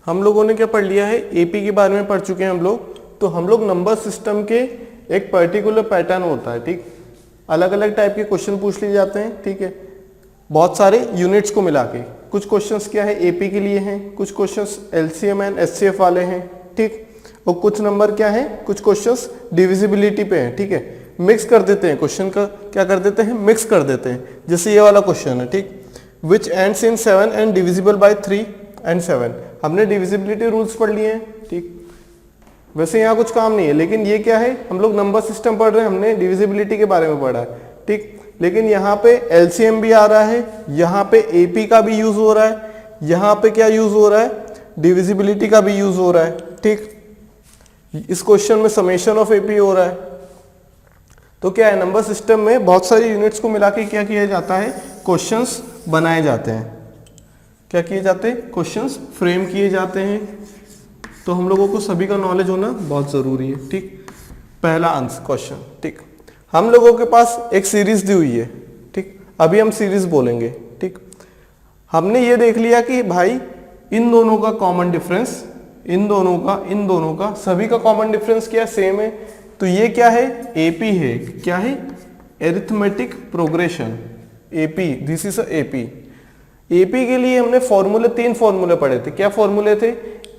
हम लोगों ने क्या पढ़ लिया है, एपी के बारे में पढ़ चुके हैं हम लोग। तो हम लोग नंबर सिस्टम के एक पर्टिकुलर पैटर्न होता है, ठीक, अलग अलग टाइप के क्वेश्चन पूछ लिए जाते हैं, ठीक है, बहुत सारे यूनिट्स को मिला के। कुछ क्वेश्चंस क्या है एपी के लिए हैं, कुछ क्वेश्चंस एलसीएम एंड एचसीएफ वाले हैं, ठीक, और कुछ नंबर क्या है, कुछ क्वेश्चंस डिविजिबिलिटी पे हैं, ठीक है। मिक्स कर देते हैं क्वेश्चन का, क्या कर देते हैं, मिक्स कर देते हैं। जैसे ये वाला क्वेश्चन है, ठीक, विच ends in 7 and divisible by 3 and 7। हमने डिविजिबिलिटी रूल्स पढ़ लिए हैं, ठीक, वैसे यहाँ कुछ काम नहीं है, लेकिन ये क्या है, हम लोग नंबर सिस्टम पढ़ रहे हैं, हमने डिविजिबिलिटी के बारे में पढ़ा है, ठीक। लेकिन यहाँ पे एलसीएम भी आ रहा है, यहाँ पे एपी का भी यूज हो रहा है, यहाँ पे क्या यूज हो रहा है, डिविजिबिलिटी का भी यूज हो रहा है, ठीक। इस क्वेश्चन में समेशन ऑफ एपी हो रहा है। तो क्या है, नंबर सिस्टम में बहुत सारी यूनिट्स को मिला के क्या किया जाता है, क्वेश्चंस बनाए जाते हैं। क्या किए जाते हैं, क्वेश्चंस फ्रेम किए जाते हैं। तो हम लोगों को सभी का नॉलेज होना बहुत जरूरी है, ठीक। पहला आंसर क्वेश्चन, ठीक, हम लोगों के पास एक सीरीज दी हुई है, ठीक, अभी हम सीरीज बोलेंगे, ठीक। हमने ये देख लिया कि भाई इन दोनों का कॉमन डिफरेंस, इन दोनों का सभी का कॉमन डिफरेंस क्या, सेम है। तो ये क्या है, एपी है, क्या है, arithmetic progression, AP, this is AP. AP के लिए हमने फॉर्मूले, 3 फॉर्मूले पढ़े थे। क्या फॉर्मूले थे,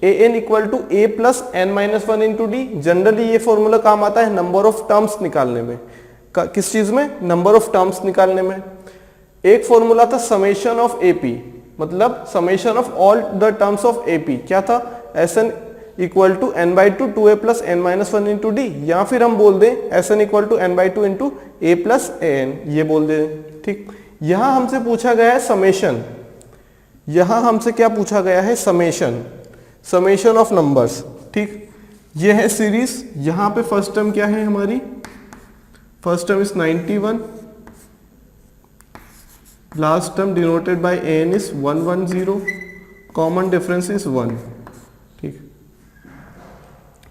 a n equal to a plus n minus 1 into d. Generally ये फॉर्मूला काम आता है नंबर ऑफ टर्म्स निकालने में। किस चीज में, नंबर ऑफ टर्म्स निकालने में। एक फॉर्मूला था समेशन ऑफ एपी, मतलब summation of all the terms of AP. क्या था, s n equal to n by two 2a plus n minus 1 into d, या फिर हम बोल दें s n equal to n by two into a plus a n, ये बोल दें, ठीक। यहां हमसे पूछा गया है समेशन, यहां हमसे क्या पूछा गया है, समेशन, समेशन ऑफ नंबर्स, ठीक। ये है सीरीज। यहां पे फर्स्ट टर्म क्या है हमारी, first term is 91, last term denoted by n is 110, common difference is 1, ठीक,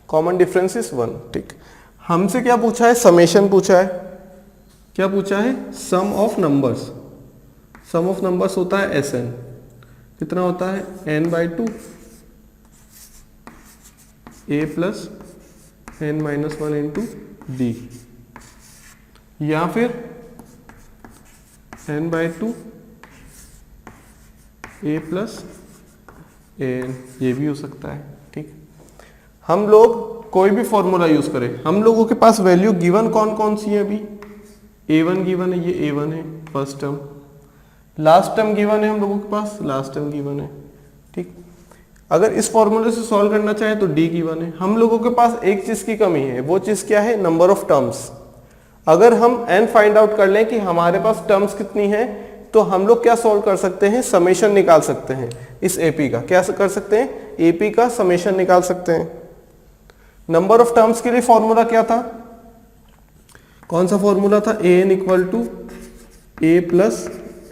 कॉमन डिफरेंस इज 1, ठीक। हमसे क्या पूछा है, समेशन पूछा है। क्या पूछा है, sum of numbers. Sum of numbers होता है एस एन, कितना होता है, n by two a plus n minus 1 into d, या फिर n by two a plus n, ये भी हो सकता है, ठीक। हम लोग कोई भी फॉर्मूला यूज करें, हम लोगों के पास वैल्यू गिवन कौन कौन सी है, अभी a1 गिवन है, ये a1 है first term, last term given है हम लोगों के पास, लास्ट टर्म गिवन है, ठीक। अगर इस फॉर्मूले से सॉल्व करना चाहे तो d गिवन है। हम लोगों के पास एक चीज की कमी है, वो चीज क्या है, नंबर ऑफ टर्म्स। अगर हम n फाइंड आउट कर लें कि हमारे पास टर्म्स कितनी है, तो हम लोग क्या सॉल्व कर सकते हैं, समेशन निकाल सकते हैं इस एपी का। क्या कर सकते हैं, एपी का समेशन निकाल सकते हैं। नंबर ऑफ टर्म्स के लिए फॉर्मूला क्या था, कौन सा फॉर्मूला था, a n equal to a plus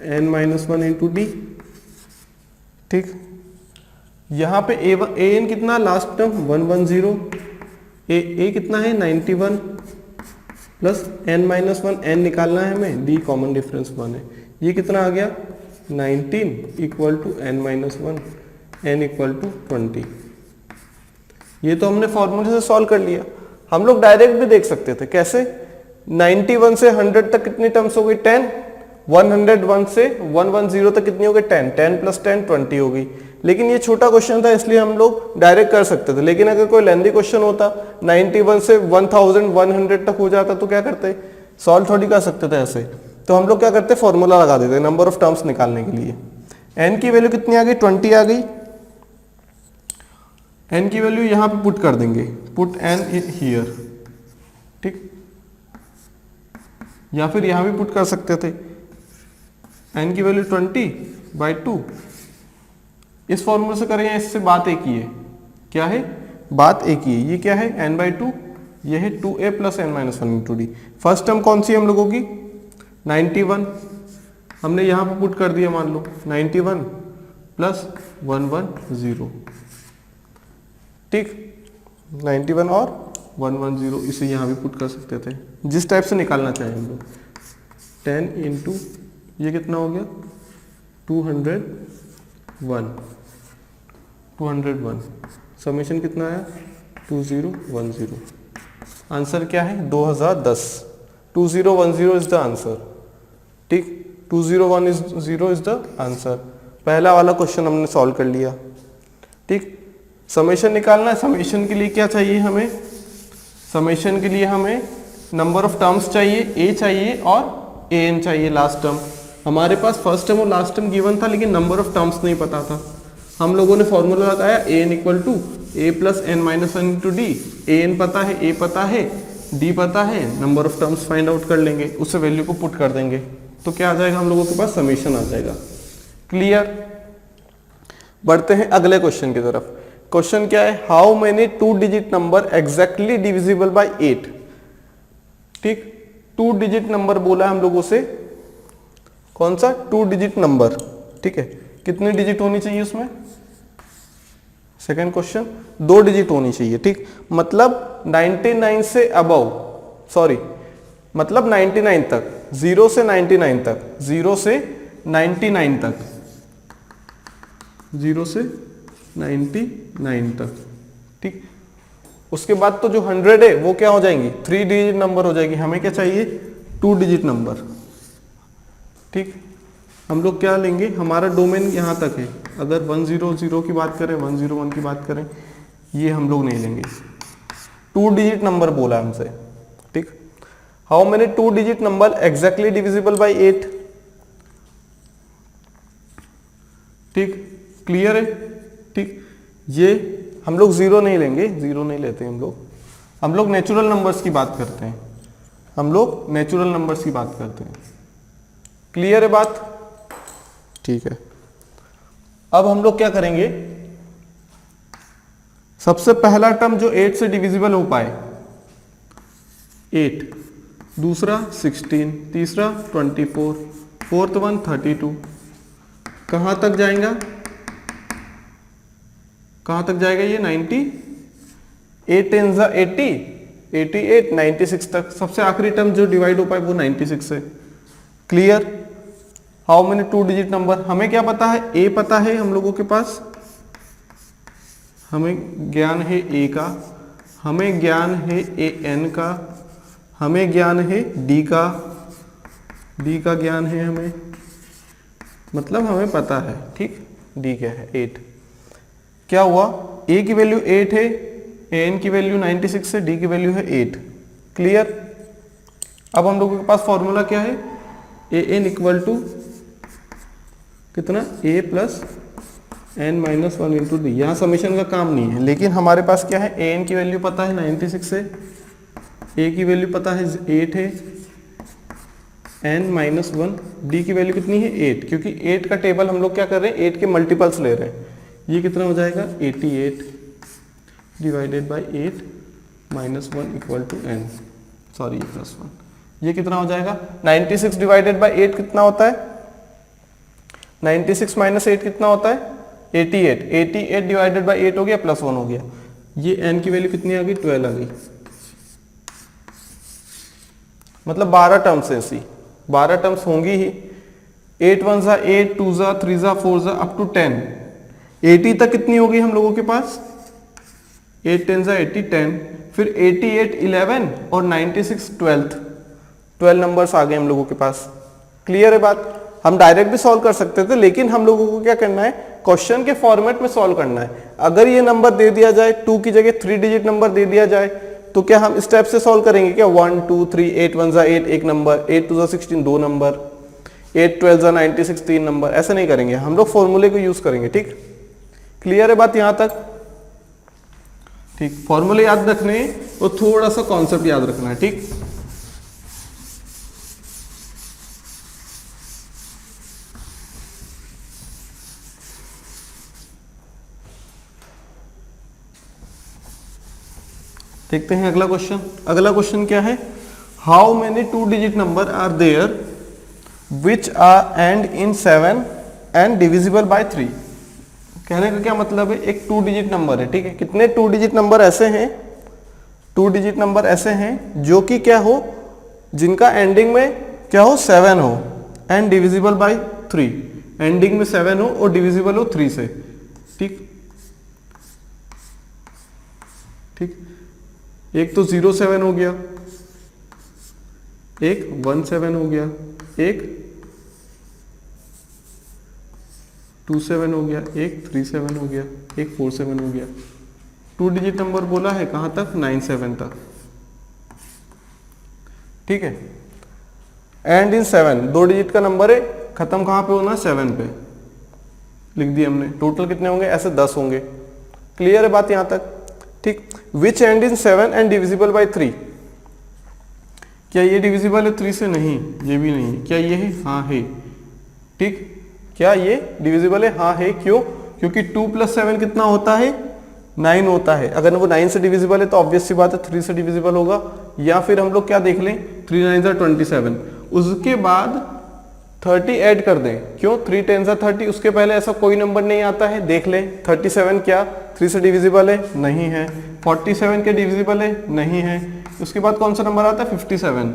n minus 1 into d, ठीक। यहां पे ए एन कितना, लास्ट टर्म 110, ए कितना है 91 प्लस एन माइनस 1, एन निकालना है हमें, डी कॉमन डिफरेंस 1 है। ये कितना आ गया 19 equal to n minus 1, n equal to 20। ये तो हमने फॉर्मूले से सॉल्व कर लिया। हम लोग डायरेक्ट भी देख सकते थे, कैसे, 91 से 100 तक कितनी टर्म्स हो गई, 10, 101 से 110 तक कितनी हो गई, 10, 10 प्लस 10 20 हो गई। लेकिन ये छोटा क्वेश्चन था इसलिए हम लोग डायरेक्ट कर सकते थे। लेकिन अगर कोई लेंथी क्वेश्चन होता, 91 से 1100 तक हो जाता, तो क्या करते, सॉल्व थोड़ी कर सकते थे ऐसे। तो हम लोग क्या करते, फॉर्मूला लगा देते नंबर ऑफ टर्म्स निकालने के लिए। एन की वैल्यू कितनी आ गई, 20 आ गई। एन की वैल्यू यहां पे पुट कर देंगे, पुट एन हियर, ठीक, या फिर यहां भी पुट कर सकते थे। एन की वैल्यू 20/2, इस फॉर्मूले से करें, इससे बात एक ही है, क्या है, बात एक ही है। ये क्या है, n/2, ये है 2a plus n minus 1 into d. First term कौन सी है हम लोगों की, 91, हमने यहां पर पुट कर दिया, मान लो 91 प्लस 110, ठीक, 91 और 110, इसे यहां भी पुट कर सकते थे, जिस टाइप से निकालना चाहें हम लोग। 10 इंटू ये कितना हो गया 201 201। समेशन कितना आया 2010। आंसर क्या है 2010। 2010 इज द आंसर। ठीक, 2010 इज द आंसर। पहला वाला क्वेश्चन हमने सॉल्व कर लिया। ठीक, समेशन निकालना है। समेशन के लिए क्या चाहिए हमें? समेशन के लिए हमें नंबर ऑफ टर्म्स चाहिए, ए चाहिए और ए एन चाहिए लास्ट टर्म। हमारे पास फर्स्ट टर्म और लास्ट टर्म गिवन था, लेकिन नंबर ऑफ टर्म्स नहीं पता था। हम लोगों ने फॉर्मूला लगाया a n equal to a plus n minus one into d. A n पता है, ए पता है, डी पता है, number of terms find out कर लेंगे, उससे वैल्यू को पुट कर देंगे तो क्या आ जाएगा हम लोगों के पास? समेशन आ जाएगा। क्लियर? बढ़ते हैं अगले क्वेश्चन की तरफ। क्वेश्चन क्या है? How many 2 digit number exactly divisible by 8। ठीक, 2 डिजिट नंबर बोला हम लोगों से। कौन सा? 2 डिजिट नंबर। ठीक है, कितनी डिजिट होनी चाहिए उसमें? सेकंड क्वेश्चन 2 डिजिट होनी चाहिए। ठीक, मतलब 99 से अबव, सॉरी मतलब 99 तक, 0 से 99 तक, 0 से 99 तक, 0 से 99 तक। ठीक, उसके बाद तो जो 100 है वो क्या हो जाएंगी? 3 डिजिट नंबर हो जाएगी। हमें क्या चाहिए? 2 डिजिट नंबर। ठीक, हम लोग क्या लेंगे? हमारा डोमेन यहाँ तक है। अगर 100 की बात करें, 101 की बात करें, ये हम लोग नहीं लेंगे। 2 डिजिट नंबर बोला हमसे। ठीक, how many 2 digit number exactly divisible by 8। ठीक, क्लियर है? ठीक, ये हम लोग 0 नहीं लेंगे, 0 नहीं लेते हम लोग नेचुरल नंबर्स की बात करते हैं। हम लोग नेचुरल नंबर्स की बात करते हैं। क्लियर है बात? ठीक है, अब हम लोग क्या करेंगे? सबसे पहला टर्म जो 8 से डिविजिबल हो पाए, 8, दूसरा 16, तीसरा 24, फोर्थ वन 32। कहां तक जाएगा? कहां तक जाएगा ये? 90, 8 10 80, 88, 96 तक। सबसे आखिरी टर्म जो डिवाइड हो पाए वो 96 है। Clear? How many 2 digit number? हमें क्या पता है? ए पता है हम लोगों के पास, हमें ज्ञान है ए का, हमें ज्ञान है ए एन का, हमें ज्ञान है डी का, डी का ज्ञान है हमें, मतलब हमें पता है। ठीक, डी क्या है? 8। क्या हुआ? ए की वैल्यू 8 है, ए एन की वैल्यू 96 है, डी की वैल्यू है 8। क्लियर? अब हम लोगों के पास फॉर्मूला क्या है? ए एन इक्वल टू कितना? A plus n minus 1 into d. यहाँ समीशन का काम नहीं है, लेकिन हमारे पास क्या है? ए एन की वैल्यू पता है 96 है, ए की वैल्यू पता है 8 है, एन माइनस 1, डी की वैल्यू कितनी है? 8। क्योंकि 8 का टेबल हम लोग क्या कर रहे हैं? 8 के मल्टीपल्स ले रहे हैं। ये कितना हो जाएगा? 88 divided by 8 minus 1 equal to n, sorry ये प्लस 1। ये कितना हो जाएगा? 96 डिवाइडेड बाई 8 कितना होता है? 96 माइनस 8 कितना होता है? 88। 88 डिवाइडेड बाई 8 हो गया, प्लस 1 हो गया। ये n की वैल्यू कितनी आ गई? 12 आ गई। मतलब 12 टर्म्स ऐसी 12 टर्म्स होंगी ही। 8 1 जा 8, 2 जा 3 जा 4 जा अप टू 10। 80 तक कितनी होगी हम लोगों के पास? 8 10 जा 80, 10, फिर 88 11 और 96 12 नंबर्स आ गए हम लोगों के पास। क्लियर है बात? हम डायरेक्ट भी सॉल्व कर सकते थे, लेकिन हम लोगों को क्या करना है? क्वेश्चन के फॉर्मेट में सॉल्व करना है। अगर ये नंबर दे दिया जाए, 2 की जगह 3 डिजिट नंबर दे दिया जाए, तो क्या हम स्टेप से सॉल्व करेंगे क्या? 1 2 3, 8 1 जा 8 एक नंबर, 8 2 जा 16 2 नंबर, 8 12 जा 96 3 नंबर। ऐसा नहीं करेंगे, हम लोग फॉर्मूले को यूज करेंगे। ठीक, क्लियर है बात यहां तक? ठीक, फॉर्मूले याद रखने और थोड़ा सा कॉन्सेप्ट याद रखना है। ठीक, देखते हैं अगला क्वेश्चन। अगला क्वेश्चन क्या है? How many 2 digit number are there which are end in 7 and divisible by 3। कहने का क्या मतलब है? एक 2 डिजिट नंबर है। ठीक है, कितने 2 डिजिट नंबर ऐसे हैं? 2 डिजिट नंबर ऐसे हैं जो कि क्या हो? जिनका एंडिंग में क्या हो? 7 हो एंड डिविजिबल बाय 3। एंडिंग में 7 हो और डिविजिबल हो 3 से। ठीक, ठीक, एक तो 07 हो गया, एक 17 हो गया, एक 27 हो गया, एक 37 हो गया, एक 47 हो गया। 2 डिजिट नंबर बोला है कहां तक? 97 तक। ठीक है, एंड इन 7, 2 डिजिट का नंबर है, खत्म कहां पे होना? 7 पे लिख दिया हमने। टोटल कितने होंगे? ऐसे 10 होंगे। क्लियर है बात यहां तक? ठीक, which end in 7 and divisible by 3, क्या ये डिविजिबल है 3 से? नहीं, ये भी नहीं। क्या ये है? हाँ है। ठीक, क्या ये डिविजिबल है? हाँ है। क्यों? क्योंकि 2 + 7 कितना होता है? 9 होता है। अगर वो 9 से डिविजिबल है तो ऑब्वियस सी बात है 3 से डिविजिबल होगा। या फिर हम लोग क्या देख लें, 3 9 = 27, उसके बाद 30 ऐड कर दें। क्यों? 3 10 = 30, उसके पहले ऐसा कोई नंबर नहीं आता है। देख लें 37 क्या 3 से डिविजिबल है? नहीं है। 47 के डिविजिबल है? नहीं है। उसके बाद कौन सा नंबर आता है? 57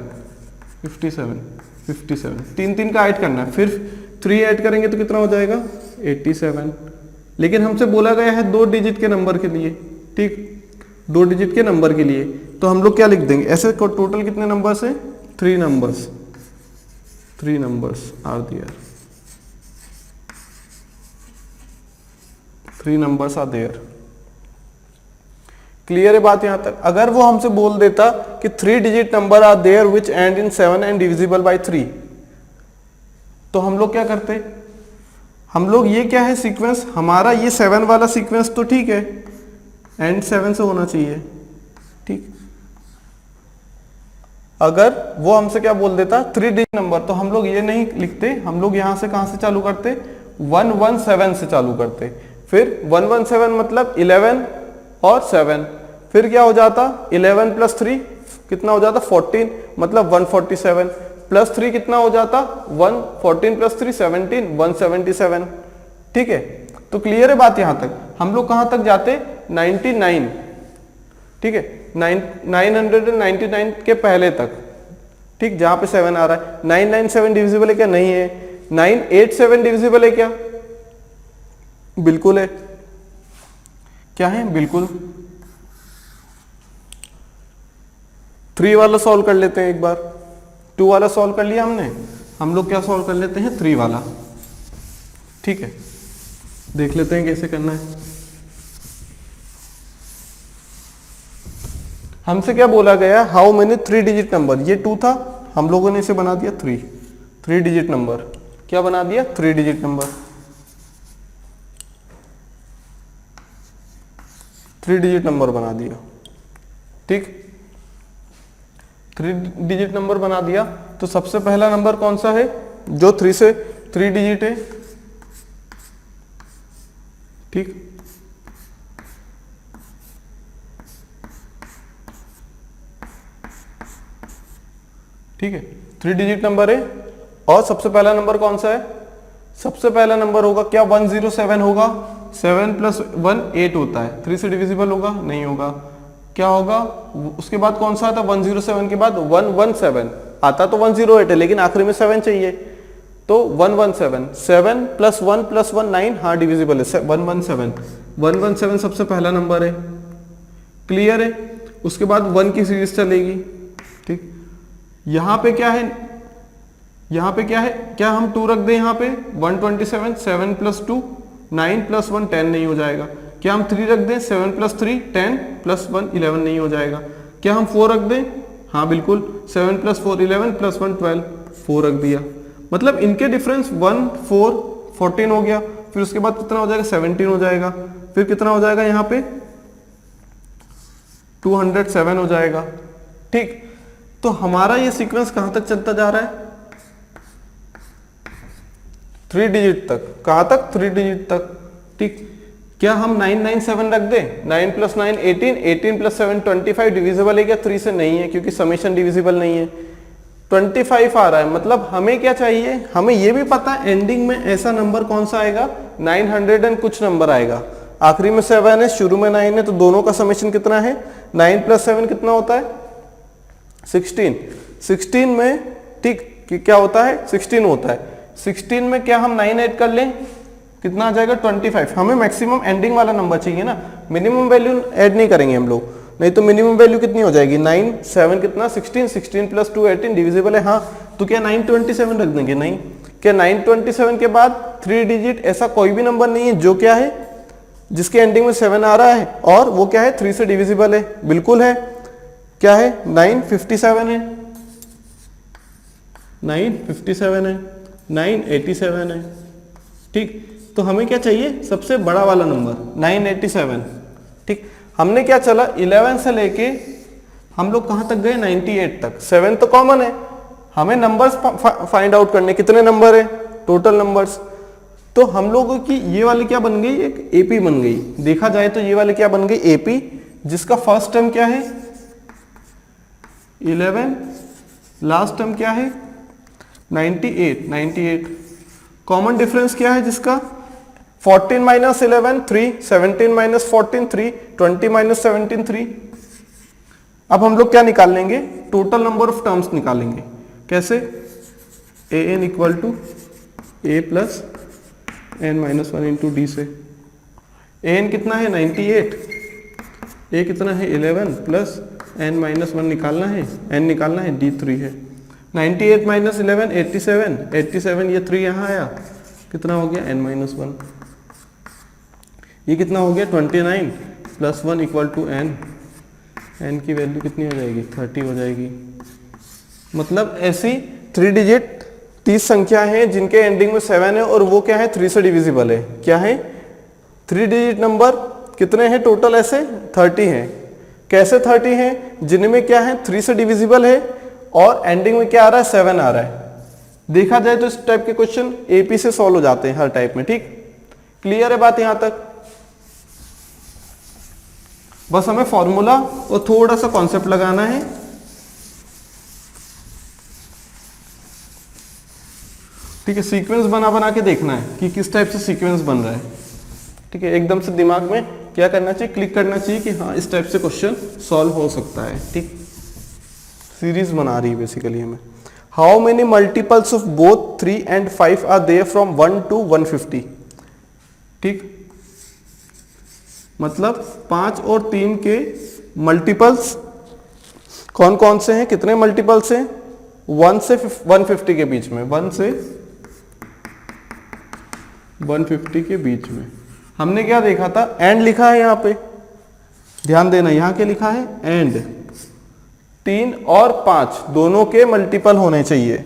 57 3 3 का ऐड करना है, फिर 3 ऐड करेंगे तो कितना हो जाएगा? 87। लेकिन हमसे बोला गया है 2 डिजिट के नंबर के लिए। ठीक, 2 डिजिट के नंबर के लिए तो हम लोग क्या लिख देंगे? ऐसे टोटल कितने नंबर्स है? 3 numbers are there, 3 numbers are there. Clear है बात यहां तक? अगर वो हमसे बोल देता कि 3 digit number are there which end in 7 and divisible by 3, तो हम लोग क्या करते? हम लोग ये क्या है सीक्वेंस हमारा, ये 7 वाला सीक्वेंस तो ठीक है, एंड 7 से होना चाहिए। ठीक, अगर वो हमसे क्या बोल देता 3 डिजिट नंबर, तो हम लोग ये नहीं लिखते, हम लोग यहां से कहां से चालू करते? 117 से चालू करते। फिर 117 मतलब 11 और 7, फिर क्या हो जाता? 11 + 3 कितना हो जाता? 14, मतलब 147, प्लस 3 कितना हो जाता? 1, 14 + 3 17, 177। ठीक है, तो क्लियर है बात यहां तक? हम लोग कहां तक जाते? 99। ठीक है, 999 के पहले तक। ठीक, जहां पे 7 आ रहा है। 997 डिविजिबल है क्या? नहीं है। 987 डिविजिबल है क्या? बिल्कुल है। क्या है? बिल्कुल। 3 वाला सॉल्व कर लेते हैं एक बार। 2 वाला सॉल्व कर लिया हमने, हम लोग क्या सॉल्व कर लेते हैं? 3 वाला। ठीक है, देख लेते हैं कैसे करना है। हमसे क्या बोला गया? हाउ मेनी 3 डिजिट नंबर, ये 2 था, हम लोगों ने इसे बना दिया 3 डिजिट नंबर। क्या बना दिया? 3 डिजिट नंबर, 3 डिजिट नंबर बना दिया। ठीक, 3 डिजिट नंबर बना दिया, तो सबसे पहला नंबर कौन सा है जो 3 डिजिट है? ठीक, ठीक है, 3 डिजिट नंबर है। और सबसे पहला नंबर कौन सा है? सबसे पहला नंबर होगा क्या? 107 होगा। 7 + 1 8 होता है। 3 से डिविजिबल होगा? नहीं होगा। क्या होगा? उसके बाद कौन सा आता? 107 के बाद 117 आता, तो 108 है, लेकिन आखिरी में 7 चाहिए, तो 117। 7 + 1 + 1 9, हाँ डिविजिबल है। 117 सबसे पहला नंबर है। क्लियर है? उसके बाद 1 की सीरीज चलेगी। ठीक, यहां पे क्या है? यहां पे क्या है? क्या हम 2 रख दें यहां पे? 127, 7 + 2 9 + 1 10 नहीं हो जाएगा। क्या हम 3 रख दें? 7 + 3 10 + 1 11 नहीं हो जाएगा। क्या हम 4 रख दें? हाँ बिल्कुल, 7 + 4 11 + 1 12, 4 रख दिया। मतलब इनके डिफरेंस 1 4 14 हो गया। फिर उसके बाद कितना हो जाएगा? 17 हो जाएगा। फिर कितना हो जाएगा यहाँ पे? 207 हो जाएगा। ठीक, तो हमारा ये सीक्वेंस कहां तक चलता जा रहा है? 3 डिजिट तक। कहां तक? 3 डिजिट तक। ठीक, क्या हम 997 रख दें? 9 + 9 18, 18 + 7 25 डिविजिबल है क्या? 3 से नहीं है, क्योंकि समेशन डिविजिबल नहीं है। 25 आ रहा है, मतलब हमें क्या चाहिए? हमें ये भी पता है एंडिंग में ऐसा नंबर कौन सा आएगा? 900 एंड कुछ नंबर आएगा। आखिरी में 7 है, शुरू में 9 है, तो दोनों का समेशन कितना है? 9 + 7 कितना होता है? 16। 16 में ठीक क्या होता है? 16 होता है। 16 में क्या हम 9 ऐड कर लें? कितना आ जाएगा? 25। हमें मैक्सिमम एंडिंग वाला नंबर चाहिए ना, मिनिमम वैल्यू ऐड नहीं करेंगे हम लोग। नहीं तो मिनिमम वैल्यू कितनी हो जाएगी 9, 7 कितना 16, 16 प्लस 2 18 डिविजिबल है हाँ, तो क्या 927 रख देंगे? नहीं। क्या 927 के बाद 3 डिजिट ऐसा कोई भी नंबर नहीं है जो क्या है जिसके एंडिंग में 7 आ रहा है और वो क्या है 3 से डिविजिबल है? बिल्कुल है। क्या है 957 है, 957 है, 987 है। ठीक, तो हमें क्या चाहिए? सबसे बड़ा वाला नंबर 987। ठीक, हमने क्या चला 11 से लेके हम लोग कहां तक गए 98 तक। 7 तो कॉमन है, हमें नंबर्स फाइंड आउट करने, कितने नंबर है टोटल नंबर्स। तो हम लोगों की ये वाली क्या बन गई? एक एपी बन गई। देखा जाए तो ये वाली क्या बन गई? एपी, जिसका फर्स्ट टर्म क्या है 11, लास्ट टर्म क्या है 98। कॉमन डिफरेंस क्या है जिसका? 14 माइनस 11 3, 17 माइनस 14 3, 20 माइनस 17 3। अब हम लोग क्या निकाल लेंगे? टोटल नंबर ऑफ टर्म्स निकालेंगे। कैसे? A n equal to a plus n minus 1 into d से। ए एन कितना है 98, ए कितना है 11 प्लस एन माइनस 1 निकालना है, एन निकालना है, डी 3 है। 98 माइनस 11 87, 87 ये 3 यहाँ आया, कितना हो गया n माइनस 1। ये कितना हो गया 29 plus 1 equal to n। n की वैल्यू कितनी हो जाएगी 30 हो जाएगी। मतलब ऐसी 3 डिजिट 30 संख्या हैं जिनके एंडिंग में 7 है और वो क्या है 3 से डिविजिबल है। क्या है 3 डिजिट नंबर कितने हैं टोटल? ऐसे 30 हैं। कैसे 30 हैं? जिनमें क्या है 3 से डिविजिबल है और एंडिंग में क्या आ रहा है 7 आ रहा है। देखा जाए तो इस टाइप के क्वेश्चन एपी से सॉल्व हो जाते हैं हर टाइप में। ठीक, क्लियर है बात यहां तक? बस हमें फॉर्मूला और थोड़ा सा कॉन्सेप्ट लगाना है। ठीक है, सीक्वेंस बना बना के देखना है कि किस टाइप से सीक्वेंस बन रहा है। ठीक है, एकदम से दिमाग में क्या करना चाहिए? क्लिक करना चाहिए कि हाँ इस टाइप से क्वेश्चन सॉल्व हो सकता है। ठीक, सीरीज बना रही है बेसिकली हमें। How many multiples of both 3 and 5 are there from 1 to 150? ठीक, मतलब 5 और 3 के मल्टीपल्स कौन कौन से हैं? कितने मल्टीपल्स हैं? 1 से 150 के बीच में, 1 से 150 के बीच में। हमने क्या देखा था? एंड लिखा है यहाँ पे, ध्यान देना, यहाँ क्या लिखा है? एंड। 3 और 5 दोनों के मल्टीपल होने चाहिए,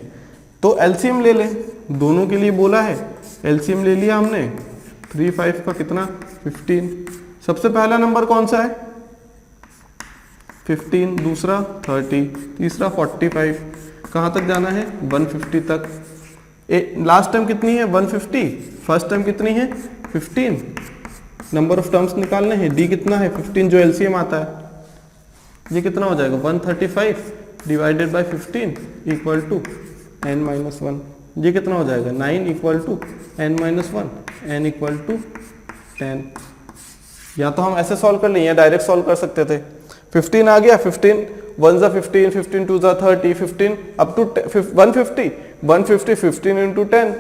तो एलसीएम ले ले। दोनों के लिए बोला है, एलसीएम ले लिया हमने। 3 5 का कितना 15। सबसे पहला नंबर कौन सा है 15, दूसरा 30, तीसरा 45। कहाँ तक जाना है 150 तक। लास्ट टर्म कितनी है 150, फर्स्ट टर्म कितनी है 15। नंबर ऑफ टर्म्स निकालने हैं, डी कितना है 15 जो एलसीएम आता है। ये कितना हो जाएगा 135 divided by 15 equal to n minus 1। ये कितना हो जाएगा 9 equal to n minus 1, n equal to 10। या तो हम ऐसे सॉल्व कर लें या डायरेक्ट सॉल्व कर सकते थे। 15 आ गया, 15 1 जा 15, 15 2 जा 30, 15 अप टू 150, 150 15 इंटू 10,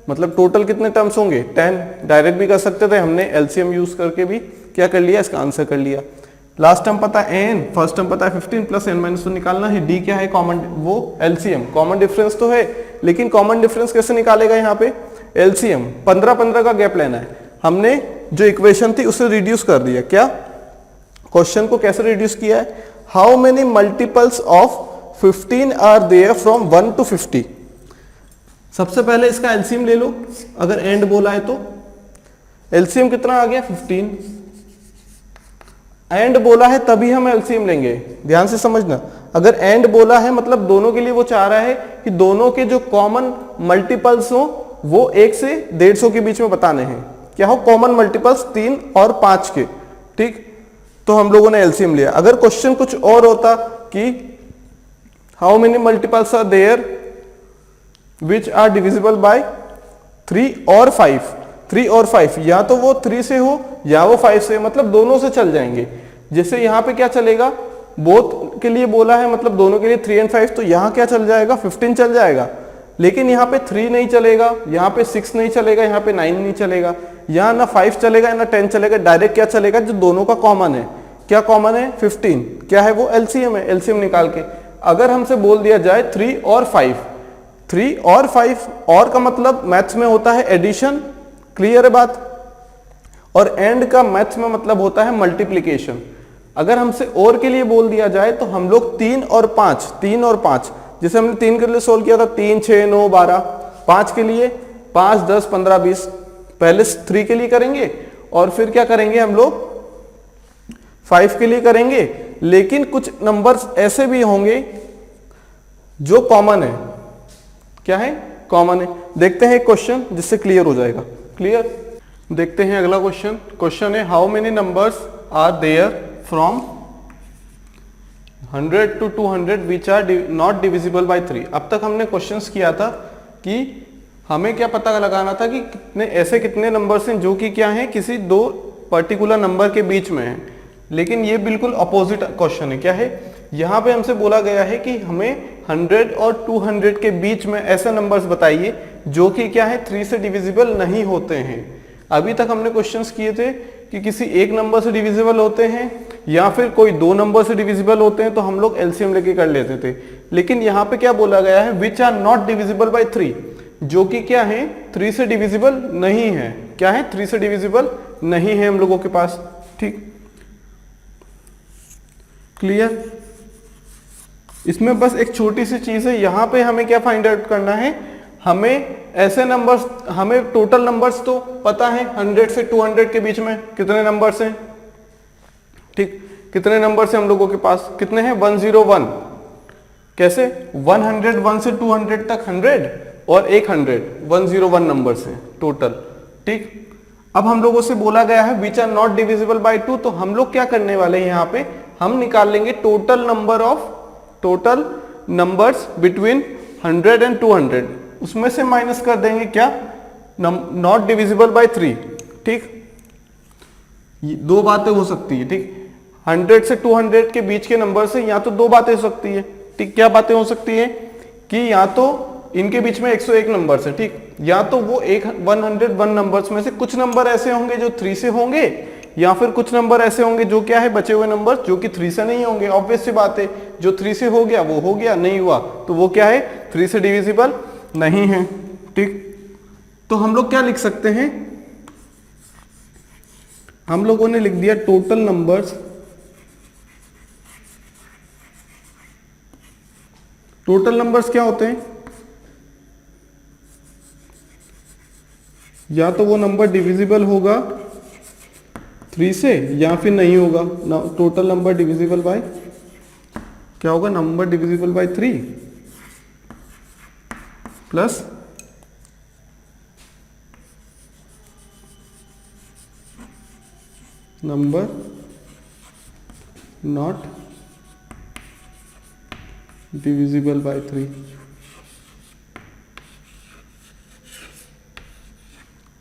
मतलब टोटल कितने टर्म्स होंगे 10। डायरेक्ट भी कर सकते थे, हमने एलसीएम यूज करके भी क्या कर लिया, इसका आंसर कर लिया। लास्ट टर्म पता है n, फर्स्ट टर्म पता है 15 प्लस n माइनस 1 निकालना है। d क्या है कॉमन, वो एलसीएम। कॉमन डिफरेंस तो है, लेकिन कॉमन डिफरेंस कैसे निकालेगा यहाँ पे एलसीएम 15-15 का गैप लेना है। हमने जो इक्वेशन थी उसे रिड्यूस कर दिया। क्या क्वेश्चन को कैसे रिड्यूस किया है? How many multiples of 15 are there from 1 to 50। सबसे पहले इसका एलसीएम ले लो, अगर एंड बोला है तो एलसीएम कितना आ गया 15। एंड बोला है तभी हम एलसीएम लेंगे, ध्यान से समझना। अगर एंड बोला है मतलब दोनों के लिए वो चाह रहा है कि दोनों के जो कॉमन मल्टीपल्स हो वो 1 से 150 के बीच में बताने हैं। क्या हो कॉमन मल्टीपल्स 3 और 5 के। ठीक, तो हम लोगों ने एलसीएम लिया। अगर क्वेश्चन कुछ और होता कि how many multiples are there which are divisible by 3 और 5, 3 और 5, या तो वो 3 से हो या वो 5 से, मतलब दोनों से चल जाएंगे। जैसे यहाँ पे क्या चलेगा, बोथ के लिए बोला है मतलब दोनों के लिए 3 और 5, तो यहाँ क्या चल जाएगा 15 चल जाएगा। लेकिन यहाँ पे 3 नहीं चलेगा, यहाँ पे 6 नहीं चलेगा, यहाँ पे 9 नहीं चलेगा, यहाँ ना 5 चलेगा ना 10 चलेगा। डायरेक्ट क्या चलेगा जो दोनों का कॉमन है, क्या कॉमन है 15, क्या है वो एलसीएम है, एलसीएम निकाल के अगर हमसे बोल दिया जाए 3 और 5, 3 और 5 और का मतलब मैथ्स में होता है एडिशन, क्लियर है बात, और एंड का मैथ्स में मतलब होता है मल्टीप्लिकेशन। अगर हमसे और के लिए बोल दिया जाए तो हम लोग 3 और 5, जैसे हमने 3 के लिए सोल्व किया था 3, 6, 9, 12, 5 के लिए 5, 10, 15, 20, पहले 3 के लिए करेंगे और फिर क्या करेंगे हम लोग 5 के लिए करेंगे। लेकिन कुछ नंबर्स ऐसे भी होंगे जो कॉमन है, क्या है कॉमन है। देखते हैं एक क्वेश्चन जिससे क्लियर हो जाएगा। क्लियर, देखते हैं अगला क्वेश्चन। क्वेश्चन है how many numbers are there from 100 to 200 which are not divisible by 3। अब तक हमने क्वेश्चंस किया था कि हमें क्या पता लगाना था कि कितने नंबर्स हैं जो कि क्या है किसी दो पर्टिकुलर नंबर के बीच में है। लेकिन ये बिल्कुल अपोजिट क्वेश्चन है। क्या है, यहाँ पे हमसे बोला गया है कि हमें 100 और 200 के बीच में ऐसे नंबर्स बताइए जो कि क्या है 3 से डिविजिबल नहीं होते हैं। अभी तक हमने क्वेश्चंस किए थे कि किसी एक नंबर से डिविजिबल होते हैं या फिर कोई दो नंबर से डिविजिबल होते हैं, तो हम लोग एलसीएम लेके कर लेते थे। लेकिन यहाँ पे क्या बोला गया है, which are not divisible by 3, जो कि क्या है 3 से डिविजिबल नहीं है। क्या है 3 से डिविजिबल नहीं है हम लोगों के पास। ठीक, क्लियर। इसमें बस एक छोटी सी चीज है, यहाँ पे हमें क्या फाइंड आउट करना है, हमें ऐसे नंबर्स, हमें टोटल नंबर्स तो पता है 100 से 200 के बीच में कितने नंबर्स हैं। ठीक, कितने नंबर्स हैं हम लोगों के पास, कितने हैं 101। कैसे 101 से 200 तक 100 और 100, 101 नंबर्स हैं टोटल। ठीक, अब हम लोगों से बोला गया है which are not divisible by 2, तो हम लोग क्या करने वाले हैं, यहाँ पे हम निकाल लेंगे टोटल नंबर्स बिटवीन 100 एंड 200, उसमें से माइनस कर देंगे क्या नॉट डिविजिबल बाय 3। ठीक, दो बातें हो सकती है। ठीक, 100 से 200 के बीच के नंबर से या तो दो बातें हो सकती है। ठीक, क्या बातें हो सकती है कि या तो इनके बीच में 101 नंबर्स है। ठीक, या तो वो 101 नंबर्स में से कुछ नंबर ऐसे होंगे जो 3 से होंगे, या फिर कुछ नंबर ऐसे होंगे जो क्या है बचे हुए नंबर जो कि 3 से नहीं होंगे। ऑब्वियस सी बात है, जो 3 से हो गया वो हो गया, नहीं हुआ तो वो क्या है 3 से डिविजिबल नहीं है। ठीक, तो हम लोग क्या लिख सकते हैं, हम लोगों ने लिख दिया टोटल नंबर्स, टोटल नंबर्स क्या होते हैं, या तो वो नंबर डिविजिबल होगा 3 से या फिर नहीं होगा। टोटल नंबर डिविजिबल बाय क्या होगा, number divisible by 3 plus number not divisible by 3।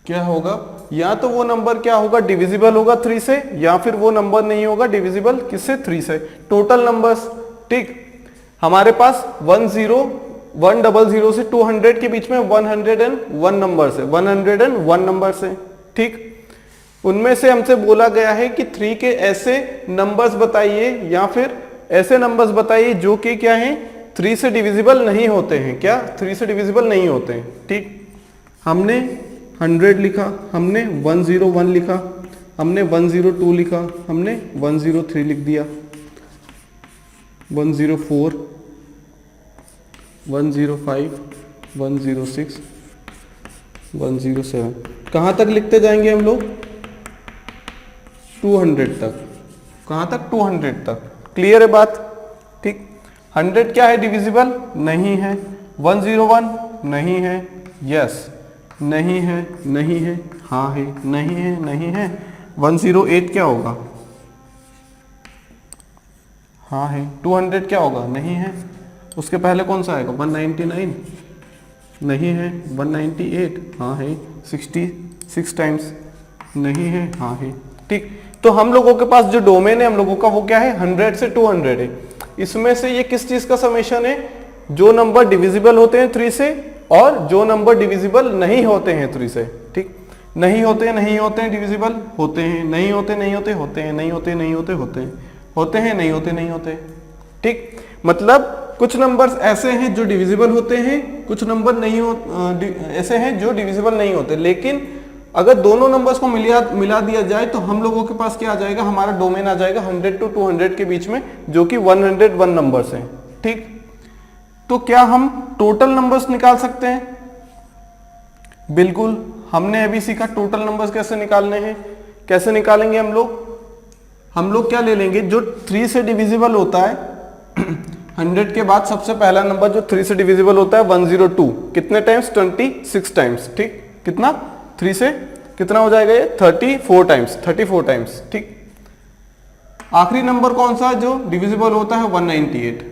क्या होगा, या तो वो नंबर क्या होगा डिविजिबल होगा 3 से, या फिर वो नंबर नहीं होगा डिविजिबल किससे 3 से। टोटल नंबर्स, ठीक, हमारे पास 100 से 200 के बीच में 101 नंबर है, 101 नंबर है। ठीक, उनमें से हमसे बोला गया है कि 3 के ऐसे नंबर्स बताइए या फिर ऐसे नंबर्स बताइए जो कि क्या है 3 से डिविजिबल नहीं होते हैं। क्या 3 से डिविजिबल नहीं होते हैं। ठीक, हमने 100 लिखा, हमने 101 लिखा, हमने 102 लिखा, हमने 103 लिख दिया, 104, 105, 106, 107, कहाँ तक लिखते जाएंगे हम लोग 200 तक। कहाँ तक 200 तक। क्लियर है बात। ठीक, 100 क्या है डिविजिबल नहीं है, 101 नहीं है, यस नहीं है, नहीं है, हाँ है, नहीं है, नहीं है। 108 क्या होगा, हाँ है। 200 क्या होगा, नहीं है। उसके पहले कौन सा आएगा 199 नहीं है, 198 हाँ है, 66 टाइम्स नहीं है, हाँ है। ठीक, तो हम लोगों के पास जो डोमेन है हम लोगों का वो क्या है 100 से 200 है। इसमें से ये किस चीज का समेशन है, जो नंबर डिविजिबल होते हैं 3 से और जो नंबर डिविजिबल नहीं होते हैं 3 से। ठीक, नहीं होते नहीं होते हैं डिविजिबल, होते हैं, नहीं होते नहीं होते, होते हैं, नहीं होते नहीं होते, होते हैं, होते हैं, नहीं होते नहीं होते। ठीक, मतलब कुछ नंबर्स ऐसे हैं जो डिविजिबल होते हैं, कुछ नंबर नहीं ऐसे हैं जो डिविजिबल नहीं होते। लेकिन अगर दोनों नंबर्स को मिला दिया जाए तो हम लोगों के पास क्या आ जाएगा, हमारा डोमेन आ जाएगा 100 to 200 के बीच में, जो कि 101 नंबर्स हैं। ठीक, तो क्या हम टोटल नंबर्स निकाल सकते हैं? बिल्कुल, हमने अभी सीखा टोटल नंबर्स कैसे निकालने हैं। कैसे निकालेंगे हम लोग क्या ले लेंगे, जो 3 से डिविजिबल होता है 100 के बाद सबसे पहला नंबर जो 3 से डिविजिबल होता है 102, कितने टाइम्स, 26 टाइम्स। ठीक, कितना, 3 से कितना हो जाएगा ये, 34 टाइम्स। ठीक, आखिरी नंबर कौन सा जो डिविजिबल होता है, 198।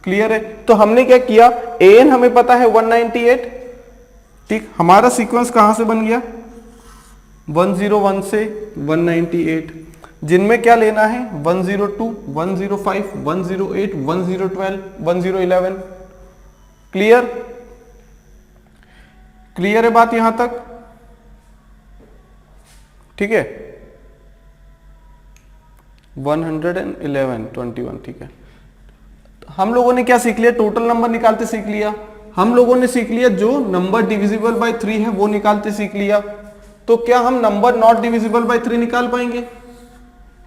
क्लियर है? तो हमने क्या किया, an हमें पता है 198। ठीक, हमारा सीक्वेंस कहां से बन गया, 101 से 198, जिनमें क्या लेना है, 102, 105, 108, 1012, 1011। क्लियर है बात यहां तक? ठीक है, 111, 21। ठीक है, हम लोगों ने क्या सीख लिया, टोटल नंबर निकालते सीख लिया। हम लोगों ने सीख लिया जो नंबर डिविजिबल बाय 3 है वो निकालते सीख लिया। तो क्या हम नंबर नॉट डिविजिबल बाय 3 निकाल पाएंगे?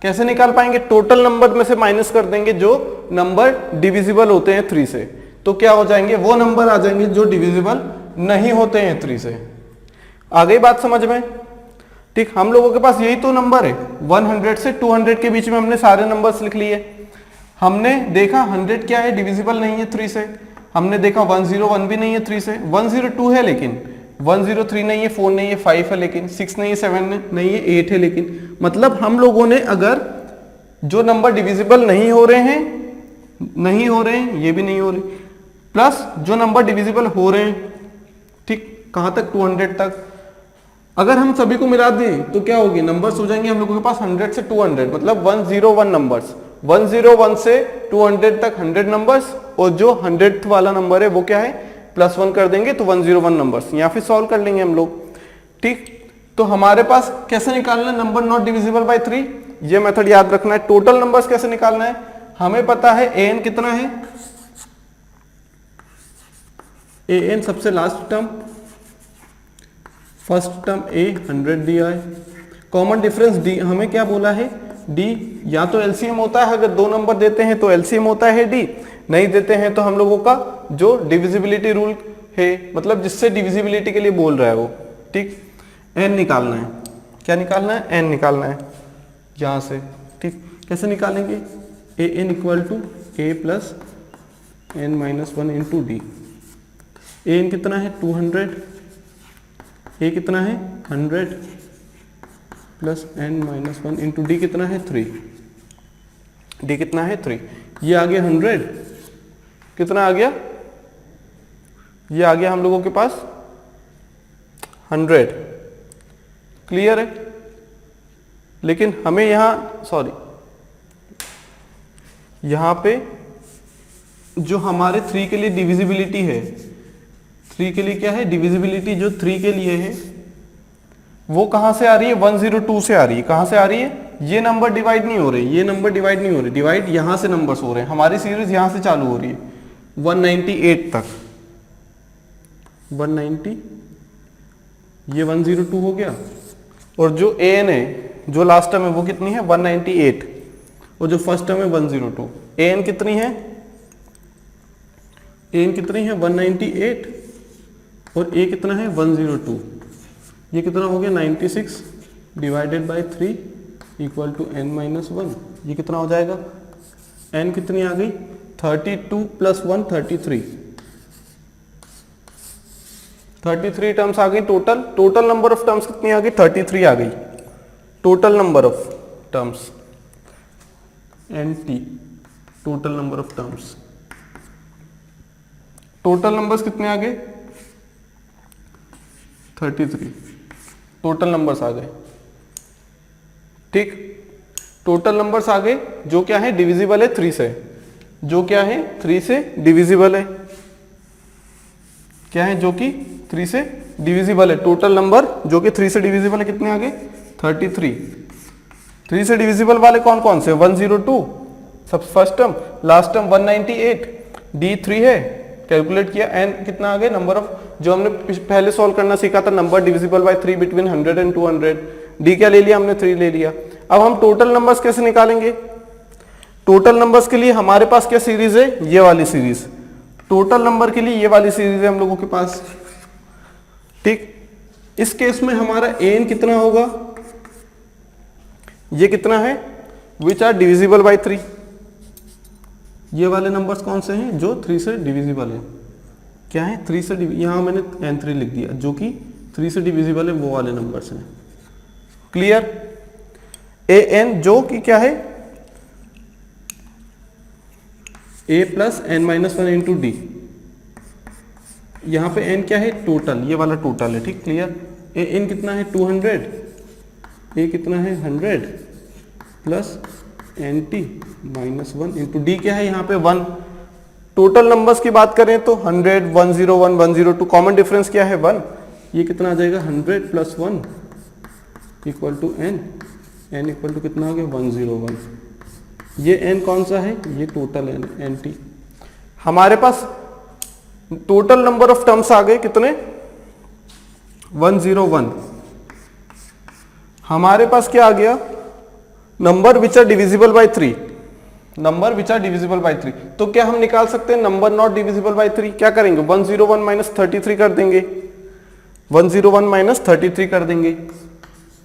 कैसे निकाल पाएंगे? टोटल नंबर में से माइनस कर देंगे जो नंबर डिविजिबल होते हैं 3 से, तो क्या हो जाएंगे, वो नंबर आ जाएंगे जो डिविजिबल नहीं होते हैं 3 से। आ गई बात समझ में? ठीक, हम लोगों के पास यही तो नंबर है, 100 से 200 के बीच में हमने सारे नंबर्स लिख लिए। हमने देखा 100 क्या है, डिविजिबल नहीं है 3 से। हमने देखा 101 भी नहीं है 3 से, 102 है लेकिन, 103 नहीं है, 4 नहीं है, 5 है लेकिन, 6 नहीं है, 7 नहीं है, 8 है लेकिन। मतलब हम लोगों ने अगर जो नंबर डिविजिबल नहीं हो रहे हैं, ये भी नहीं हो रहे, प्लस जो नंबर डिविजिबल हो रहे हैं, ठीक, कहां तक, 200 तक, अगर हम सभी को मिला दें तो क्या होगी, नंबर्स हो जाएंगे हम लोगों के पास 100 से 200, मतलब 101 नंबर्स। 101 से 200 तक 100 नंबर्स, और जो 100th वाला नंबर है वो क्या है, +1 कर देंगे तो 101 नंबर्स। या फिर सॉल्व कर लेंगे हम लोग। ठीक, तो हमारे पास कैसे निकालना है नंबर नॉट डिविजिबल बाय 3, ये मेथड याद रखना है। टोटल नंबर्स कैसे निकालना है, हमें पता है an कितना है, an सबसे last term, first term a 100 दिया है, कॉमन डिफरेंस d, हमें क्या बोला है, d या तो एलसीएम होता है, अगर दो नंबर देते हैं तो एलसीएम होता है d, नहीं देते हैं तो हम लोगों का जो डिविजिबिलिटी रूल है, मतलब जिससे डिविजिबिलिटी के लिए बोल रहा है वो। ठीक, n निकालना है, क्या निकालना है, n निकालना है यहां से। ठीक, कैसे निकालेंगे, an equal to a plus n-1 into d. an कितना है 200, a कितना है 100 प्लस n-1 इंटू डी कितना है 3, d कितना है 3, ये आ गया 100, कितना आ गया, ये आ गया हम लोगों के पास 100। क्लियर है? लेकिन हमें यहां पे जो हमारे 3 के लिए डिविजिबिलिटी है, 3 के लिए क्या है डिविजिबिलिटी, जो 3 के लिए है वो कहां से आ रही है, 102 से आ रही है। कहां से आ रही है, ये नंबर डिवाइड नहीं हो रहे, ये नंबर डिवाइड नहीं हो रहे, डिवाइड यहां से नंबर्स हो रहे हैं। हमारी सीरीज यहां से चालू हो रही है 198 तक, 190, ये 102 हो गया, और जो an है, जो लास्ट टर्म है वो कितनी है 198, और जो फर्स्ट टर्म है 102। an कितनी है, an कितनी है 198, और a कितना है 102, ये कितना हो गया 96 divided by 3 equal to n-1, ये कितना हो जाएगा, n कितनी आ गई 32 प्लस 1 33 टर्म्स आ गई। टोटल नंबर ऑफ टर्म्स कितनी आ गई, 33 आ गई total number of terms, NT total number of terms. Total numbers कितने आ गए 33, टोटल नंबर्स आ गए। ठीक, टोटल नंबर्स आ गए जो क्या है डिविजिबल है 3 से, जो क्या है 3 से डिविजिबल है, क्या है जो कि 3 से डिविजिबल है। टोटल नंबर जो कि 3 से डिविजिबल है, कितने आगे 33। 3 से डिविजिबल वाले कौन कौन से, 102 सब first term, last term 198, D3 है, कैलकुलेट किया, एन कितना आ गया, नंबर ऑफ, जो हमने पहले सॉल्व करना सीखा था, number divisible by 3 between 100 and 200, D क्या ले लिया हमने, 3 ले लिया। अब हम टोटल नंबर्स कैसे निकालेंगे, टोटल नंबर्स के लिए हमारे पास क्या सीरीज है, ये वाली सीरीज, टोटल नंबर के लिए ये वाली सीरीज है हम लोगों के पास, ठीक। इस केस में हमारा एन कितना होगा, ये कितना है, विच आर डिविजिबल बाय 3, ये वाले नंबर्स कौन से हैं, जो 3 से डिविजिबल है, क्या है 3 से, यहां मैंने n3 लिख दिया, जो कि 3 से डिविजिबल है, वो वाले नंबर्स हैं, क्लियर। ए एन जो कि क्या है, a plus n minus 1 into d, यहां पे n क्या है, टोटल, ये वाला टोटल है, ठीक, क्लियर। ए एन कितना है 200, ए कितना है 100 plus n t minus 1 into d क्या है यहाँ पे 1। टोटल नंबर्स की बात करें तो 100, 101, 102, कॉमन डिफरेंस क्या है 1, ये कितना आ जाएगा 100 plus 1 equal to n, n equal to कितना आ गया 101, ये एन कौन सा है, ये टोटल एन, एन टी। हमारे पास टोटल नंबर ऑफ टर्म्स आ गए कितने 101, हमारे पास क्या आ गया, number which are divisible by 3, number which are divisible by 3, तो क्या हम निकाल सकते हैं नंबर नॉट डिविजिबल बाय 3, क्या करेंगे 101 माइनस 33 कर देंगे, 101 माइनस 33 कर देंगे,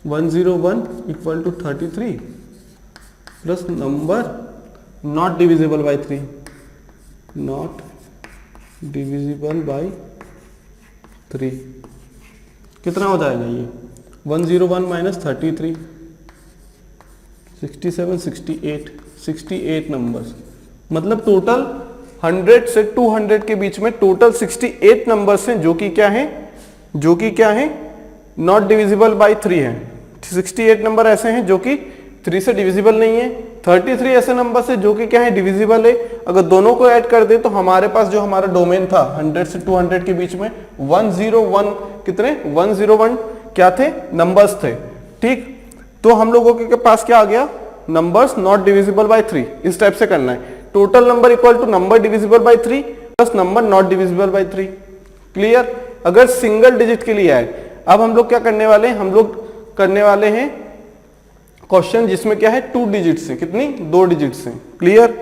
101 equal to 33 plus number not divisible by 3, not divisible by 3, कितना हो जाएगा ये 101 माइनस 33, 67, 68, 68 नंबर्स, मतलब टोटल 100 से 200 के बीच में टोटल 68 नंबर्स हैं, जो कि क्या है, जो कि क्या है नॉट डिविजिबल बाय 3 है। 68 नंबर ऐसे हैं जो कि 3 से डिविजिबल नहीं है, 33 ऐसे नंबर्स है जो कि क्या है डिविजिबल है। अगर दोनों को ऐड कर दे तो हमारे पास जो हमारा डोमेन था 100 से 200 के बीच में 101, कितने 101 क्या थे, नंबर्स थे, ठीक। तो हम लोगों के पास क्या आ गया, नंबर्स नॉट डिविजिबल बाय 3, इस टाइप से करना है, total number equal to number divisible by 3 plus number not divisible by 3, clear. अगर सिंगल डिजिट के लिए आए, अब हम लोग क्या करने वाले हैं, हम लोग करने वाले हैं क्वेश्चन जिसमें क्या है 2 डिजिट्स है, कितनी 2 डिजिट्स हैं, क्लियर।